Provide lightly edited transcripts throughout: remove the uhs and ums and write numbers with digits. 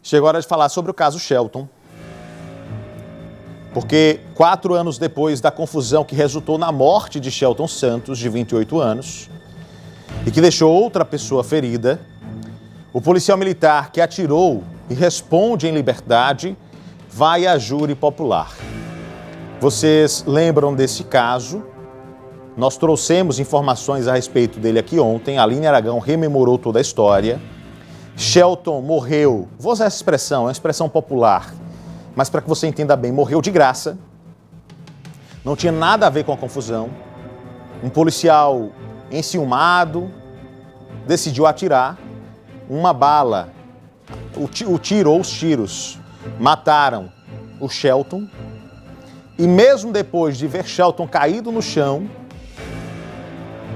Chegou a hora de falar sobre o caso Shelton. Porque 4 anos depois da confusão que resultou na morte de Shelton Santos, de 28 anos, e que deixou outra pessoa ferida, o policial militar que atirou e responde em liberdade vai à júri popular. Vocês lembram desse caso? Nós trouxemos informações a respeito dele aqui ontem. A Aline Aragão rememorou toda a história. Shelton morreu, vou usar essa expressão, é uma expressão popular, mas para que você entenda bem, morreu de graça. Não tinha nada a ver com a confusão. Um policial enciumado decidiu atirar. Uma bala, o tiro ou os tiros mataram o Shelton. E mesmo depois de ver Shelton caído no chão,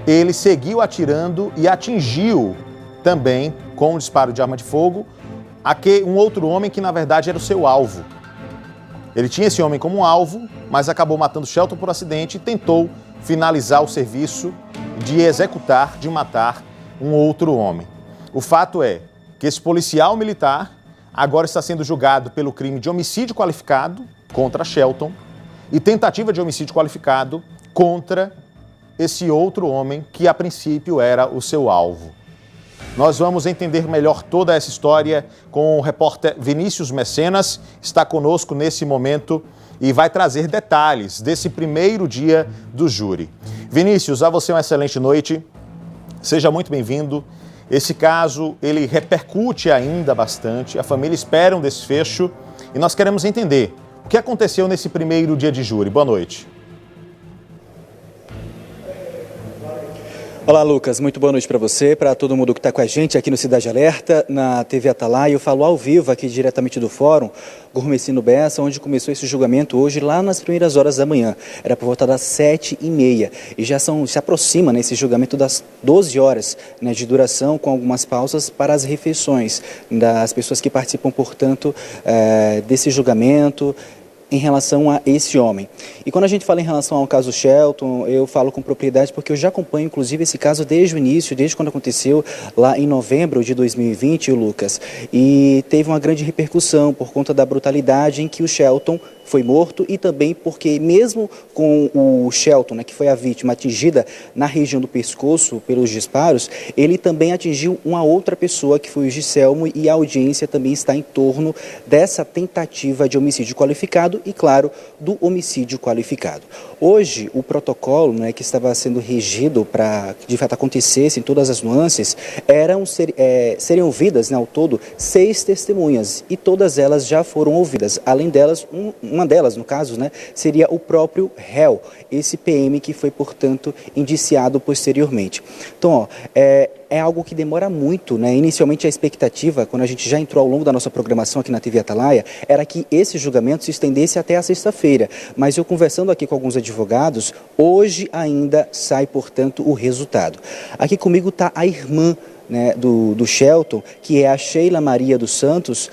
ele seguiu atirando e atingiu também, com um disparo de arma de fogo, um outro homem que na verdade era o seu alvo. Ele tinha esse homem como um alvo, mas acabou matando Shelton por acidente e tentou finalizar o serviço de matar um outro homem. O fato é que esse policial militar agora está sendo julgado pelo crime de homicídio qualificado contra Shelton e tentativa de homicídio qualificado contra esse outro homem que a princípio era o seu alvo. Nós vamos entender melhor toda essa história com o repórter Vinícius Mecenas, está conosco nesse momento e vai trazer detalhes desse primeiro dia do júri. Vinícius, a você uma excelente noite, seja muito bem-vindo. Esse caso, ele repercute ainda bastante, a família espera um desfecho e nós queremos entender o que aconteceu nesse primeiro dia de júri. Boa noite. Olá, Lucas. Muito boa noite para você, para todo mundo que está com a gente aqui no Cidade Alerta, na TV Atalaia. Eu falo ao vivo aqui diretamente do Fórum Gourmetino Bessa, onde começou esse julgamento hoje, lá nas primeiras horas da manhã. Era por volta das 7h30. E já se aproxima, né, esse julgamento das 12 horas, né, de duração, com algumas pausas para as refeições das pessoas que participam, portanto, desse julgamento em relação a esse homem. E quando a gente fala em relação ao caso Shelton, eu falo com propriedade porque eu já acompanho, inclusive, esse caso desde o início, desde quando aconteceu lá em novembro de 2020, Lucas. E teve uma grande repercussão por conta da brutalidade em que o Shelton foi morto e também porque mesmo com o Shelton, né, que foi a vítima, atingida na região do pescoço pelos disparos, ele também atingiu uma outra pessoa, que foi o Giselmo, e a audiência também está em torno dessa tentativa de homicídio qualificado e, claro, do homicídio qualificado. Hoje, o protocolo, né, que estava sendo regido para que de fato acontecesse em todas as nuances, seriam ouvidas, né, ao todo 6 testemunhas e todas elas já foram ouvidas. Além delas, uma delas, no caso, né, seria o próprio réu, esse PM que foi, portanto, indiciado posteriormente. Então, é algo que demora muito, né? Inicialmente a expectativa, quando a gente já entrou ao longo da nossa programação aqui na TV Atalaia, era que esse julgamento se estendesse até a sexta-feira. Mas eu conversando aqui com alguns advogados, hoje ainda sai, portanto, o resultado. Aqui comigo está a irmã, né, do Shelton, que é a Sheila Maria dos Santos.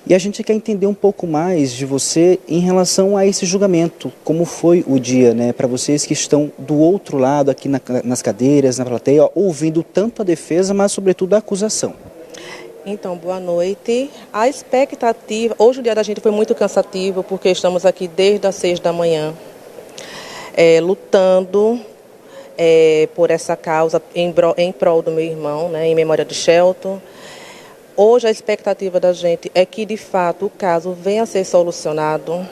E a gente quer entender um pouco mais de você em relação a esse julgamento. Como foi o dia, né, para vocês que estão do outro lado, aqui nas cadeiras, na plateia, ó, ouvindo tanto a defesa, mas sobretudo a acusação? Então, boa noite. A expectativa, hoje o dia da gente foi muito cansativo, porque estamos aqui desde as 6 da manhã, lutando por essa causa em prol do meu irmão, né, em memória de Shelton. Hoje a expectativa da gente é que, de fato, o caso venha a ser solucionado,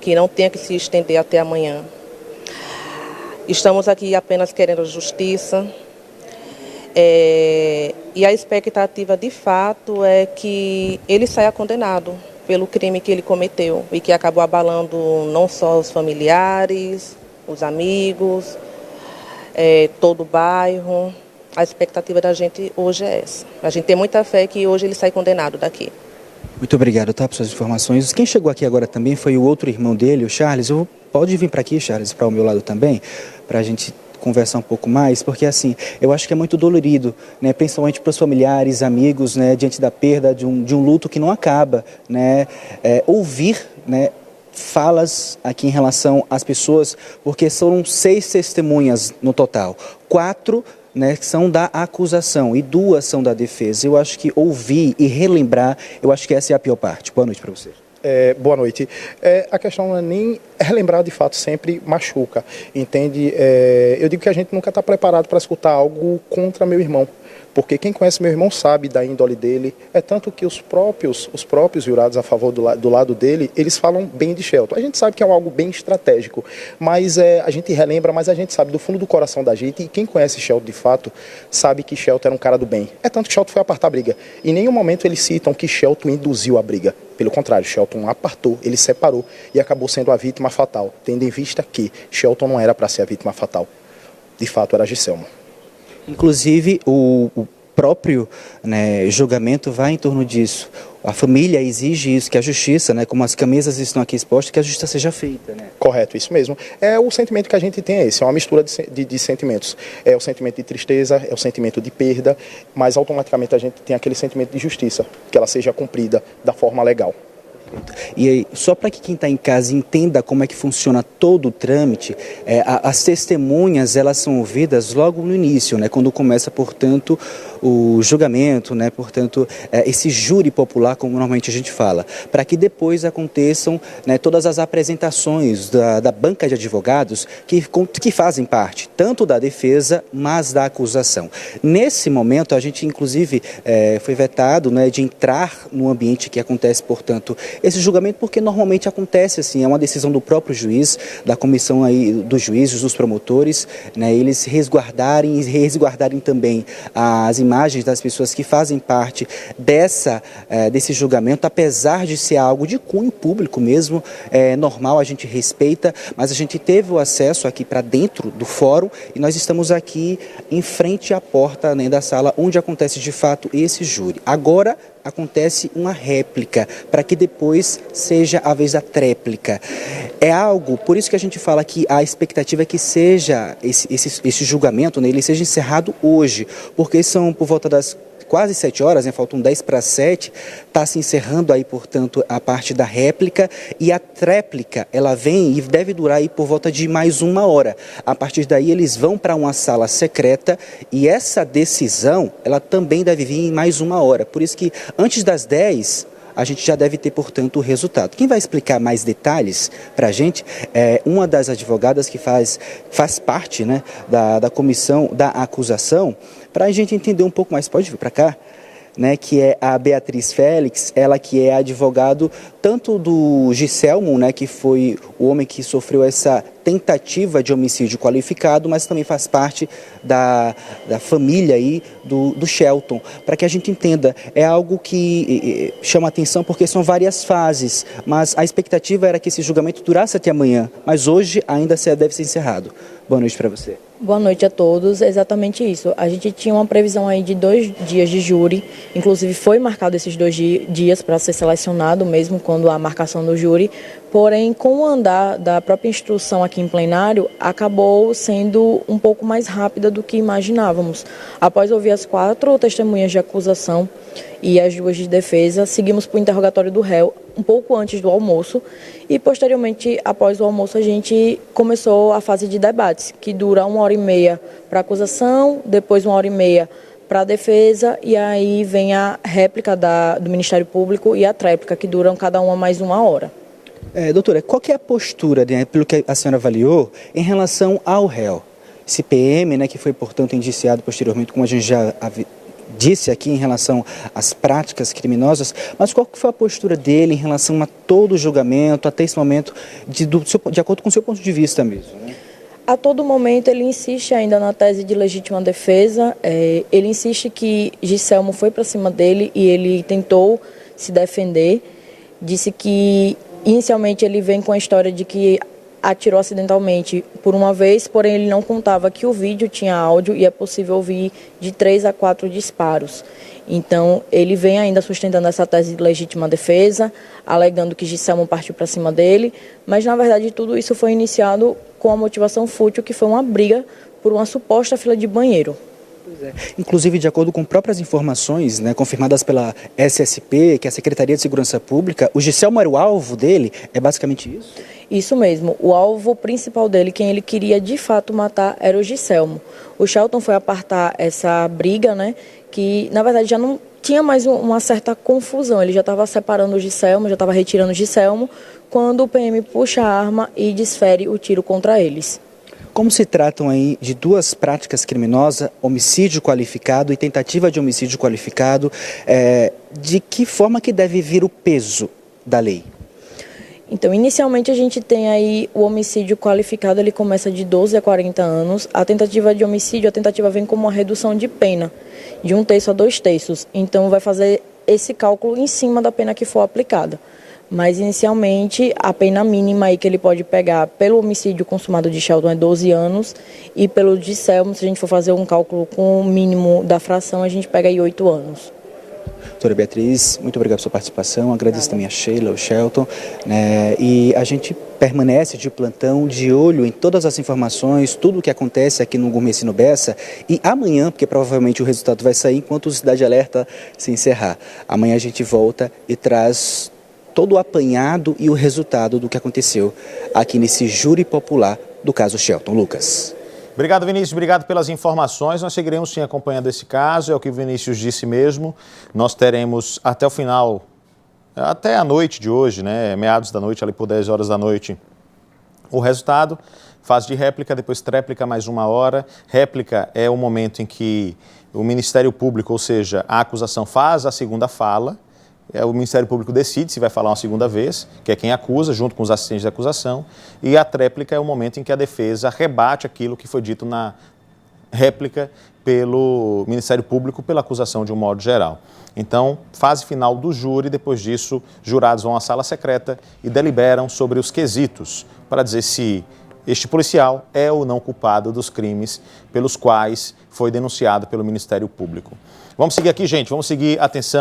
que não tenha que se estender até amanhã. Estamos aqui apenas querendo justiça. E a expectativa, de fato, é que ele saia condenado pelo crime que ele cometeu e que acabou abalando não só os familiares, os amigos, todo o bairro. A expectativa da gente hoje é essa. A gente tem muita fé que hoje ele sai condenado daqui. Muito obrigado, tá, por suas informações. Quem chegou aqui agora também foi o outro irmão dele, o Charles. Pode vir para aqui, Charles, para o meu lado também, para a gente conversar um pouco mais, porque assim, eu acho que é muito dolorido, né, principalmente para os familiares, amigos, né, diante da perda de um luto que não acaba, né, ouvir, né, falas aqui em relação às pessoas, porque são 6 testemunhas no total, 4 né, são da acusação e 2 são da defesa. Eu acho que ouvir e relembrar, eu acho que essa é a pior parte. Boa noite para você. Boa noite. A questão não é nem relembrar, de fato, sempre machuca, entende? Eu digo que a gente nunca está preparado para escutar algo contra meu irmão, porque quem conhece meu irmão sabe da índole dele, tanto que os próprios jurados a favor do lado dele, eles falam bem de Shelton. A gente sabe que é algo bem estratégico, mas a gente relembra, mas a gente sabe do fundo do coração da gente, e quem conhece Shelton de fato, sabe que Shelton era um cara do bem. Tanto que Shelton foi apartar a briga. Em nenhum momento eles citam que Shelton induziu a briga. Pelo contrário, Shelton apartou, ele separou e acabou sendo a vítima fatal, tendo em vista que Shelton não era para ser a vítima fatal. De fato, era Giselma. Inclusive, o próprio, né, julgamento vai em torno disso. A família exige isso, que a justiça, né, como as camisas estão aqui expostas, que a justiça seja feita. Né? Correto, isso mesmo. O sentimento que a gente tem é uma mistura de sentimentos. É o sentimento de tristeza, é o sentimento de perda, mas automaticamente a gente tem aquele sentimento de justiça, que ela seja cumprida da forma legal. E aí, só para que quem está em casa entenda como é que funciona todo o trâmite, as testemunhas elas são ouvidas logo no início, né, quando começa, portanto, o julgamento, né, portanto, esse júri popular, como normalmente a gente fala, para que depois aconteçam, né, todas as apresentações da banca de advogados que fazem parte tanto da defesa, mas da acusação. Nesse momento, a gente, inclusive, foi vetado, né, de entrar no ambiente que acontece, portanto, esse julgamento, porque normalmente acontece assim, é uma decisão do próprio juiz, da comissão aí dos juízes, dos promotores, né, eles resguardarem e resguardarem também as imagens das pessoas que fazem parte desse julgamento, apesar de ser algo de cunho público mesmo, normal, a gente respeita, mas a gente teve o acesso aqui para dentro do fórum e nós estamos aqui em frente à porta, né, da sala onde acontece de fato esse júri. Agora acontece uma réplica, para que depois seja a vez da tréplica. É algo, por isso que a gente fala que a expectativa é que seja esse julgamento, né, ele seja encerrado hoje, porque são por volta das quase 7 horas, né, faltam 10 para 7, está se encerrando aí, portanto, a parte da réplica, e a tréplica, ela vem e deve durar aí por volta de mais 1 hora. A partir daí eles vão para uma sala secreta e essa decisão, ela também deve vir em mais 1 hora. Por isso que antes das 10, a gente já deve ter, portanto, o resultado. Quem vai explicar mais detalhes para a gente é uma das advogadas que faz parte, né, da comissão da acusação, para a gente entender um pouco mais. Pode vir para cá? Né, que é a Beatriz Félix, ela que é advogado tanto do Giselmo, né, que foi o homem que sofreu essa tentativa de homicídio qualificado, mas também faz parte da família aí do Shelton. Para que a gente entenda, é algo que chama atenção porque são várias fases, mas a expectativa era que esse julgamento durasse até amanhã, mas hoje ainda deve ser encerrado. Boa noite para você. Boa noite a todos, exatamente isso. A gente tinha uma previsão aí de 2 dias de júri, inclusive foi marcado esses 2 dias para ser selecionado mesmo quando a marcação do júri, porém com o andar da própria instrução aqui em plenário, acabou sendo um pouco mais rápida do que imaginávamos. Após ouvir as 4 testemunhas de acusação e as 2 de defesa, seguimos para o interrogatório do réu um pouco antes do almoço e posteriormente, após o almoço, a gente começou a fase de debates, que dura 1h30 para a acusação, depois 1h30 para a defesa e aí vem a réplica do Ministério Público e a tréplica, que duram cada uma mais 1 hora. Doutora, qual que é a postura, né, pelo que a senhora avaliou, em relação ao réu? Esse PM, né, que foi, portanto, indiciado posteriormente, como a gente já disse aqui em relação às práticas criminosas, mas qual que foi a postura dele em relação a todo o julgamento, até esse momento, de acordo com o seu ponto de vista mesmo, né? A todo momento ele insiste ainda na tese de legítima defesa, ele insiste que Giselmo foi para cima dele e ele tentou se defender, disse que inicialmente ele vem com a história de que atirou acidentalmente por uma vez, porém ele não contava que o vídeo tinha áudio e é possível ouvir de 3 a 4 disparos. Então, ele vem ainda sustentando essa tese de legítima defesa, alegando que Giselmo partiu para cima dele, mas na verdade tudo isso foi iniciado com a motivação fútil, que foi uma briga por uma suposta fila de banheiro. Pois Inclusive, de acordo com próprias informações, né, confirmadas pela SSP, que é a Secretaria de Segurança Pública, o Giselmo era o alvo dele, é basicamente isso? Isso mesmo, o alvo principal dele, quem ele queria de fato matar, era o Giselmo. O Shelton foi apartar essa briga, né, que na verdade já não tinha mais uma certa confusão, ele já estava separando o Giselmo, já estava retirando o Giselmo, quando o PM puxa a arma e desfere o tiro contra eles. Como se tratam aí de duas práticas criminosas, homicídio qualificado e tentativa de homicídio qualificado, de que forma que deve vir o peso da lei? Então, inicialmente a gente tem aí o homicídio qualificado, ele começa de 12 a 40 anos. A tentativa de homicídio, a tentativa vem como uma redução de pena, de 1/3 a 2/3. Então, vai fazer esse cálculo em cima da pena que for aplicada. Mas, inicialmente, a pena mínima aí que ele pode pegar pelo homicídio consumado de Shelton é 12 anos e pelo Giselmo, se a gente for fazer um cálculo com o mínimo da fração, a gente pega aí 8 anos. Doutora Beatriz, muito obrigado pela sua participação, agradeço também a Sheila, o Shelton, né, e a gente permanece de plantão, de olho em todas as informações, tudo o que acontece aqui no Gurmecino Bessa, e amanhã, porque provavelmente o resultado vai sair enquanto o Cidade Alerta se encerrar, amanhã a gente volta e traz todo o apanhado e o resultado do que aconteceu aqui nesse júri popular do caso Shelton. Lucas. Obrigado, Vinícius. Obrigado pelas informações. Nós seguiremos sim acompanhando esse caso. É o que o Vinícius disse mesmo. Nós teremos até o final, até a noite de hoje, né? Meados da noite, ali por 10 horas da noite, o resultado. Fase de réplica, depois tréplica mais 1 hora. Réplica é o momento em que o Ministério Público, ou seja, a acusação faz a segunda fala. O Ministério Público decide se vai falar uma segunda vez, que é quem acusa, junto com os assistentes de acusação, e a tréplica é o momento em que a defesa rebate aquilo que foi dito na réplica pelo Ministério Público pela acusação de um modo geral. Então, fase final do júri, depois disso, jurados vão à sala secreta e deliberam sobre os quesitos para dizer se este policial é ou não culpado dos crimes pelos quais foi denunciado pelo Ministério Público. Vamos seguir aqui, gente, vamos seguir, atenção.